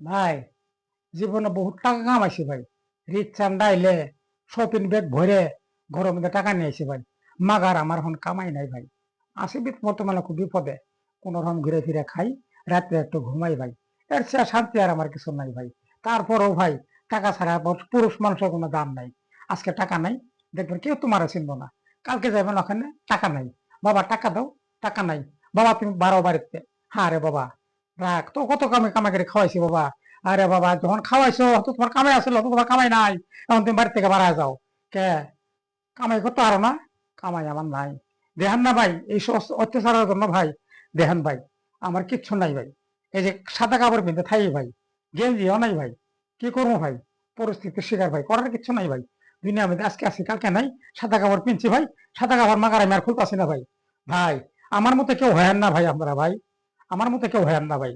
ভাই জীবনে বহুত টাকা কামাইছি ভাই। রিক্সা ডাইলে শপিং ব্যাগ ভরে ঘরের মধ্যে টাকা নিয়ে আইছি ভাই। মাগার আমার এখন কামাই নাই ভাই। আসি বর্তমানে খুব বিপদে। কোন রকম ঘুরে ফিরে খাই, রাত্রে একটু ঘুমাই ভাই। এর চেয়ে শান্তি আর আমার কিছু নাই ভাই। তারপরেও ভাই টাকা ছাড়া পুরুষ মানুষের কোনো দাম নাই। আজকে টাকা নাই, দেখবেন কেউ তোমার চিনবো না। কালকে যাবেন ওখানে, টাকা নাই, বাবা টাকা দাও, টাকা নাই, বাবা তুমি বারো বাড়িতে। হ্যাঁ রে বাবা, রাখ তো, কত কামাই করে খাওয়াইছি বাবা। আরে বাবা যখন খাওয়াইছো তো তোমার কামাই আসলো, তো তোমার কামাই নাই, এখন তুমি বাড়ি থেকে বাড়া যাও কে? কামাই করতে পারো না? কামাই আমার নাই। দেখেন না ভাই, এই অত্যাচারের জন্য ভাই, দেখেন ভাই আমার কিচ্ছু নাই ভাই। এই যে সাদা কাপড় পিনতে থাই ভাই, গেঞ্জিও নাই ভাই। কি করবো ভাই? পরিস্থিতির শিকার ভাই, করার কিচ্ছু নাই ভাই। দুনিয়ার মধ্যে আজকে আছি কালকে নাই। সাদা কাপড় পিনছি ভাই, সাদা কাপড় মাগার আমি আর খুলতেছি না ভাই। ভাই আমার মতো কেউ হেন না ভাই, আপনারা ভাই আমার মতো কেউ হেন না ভাই।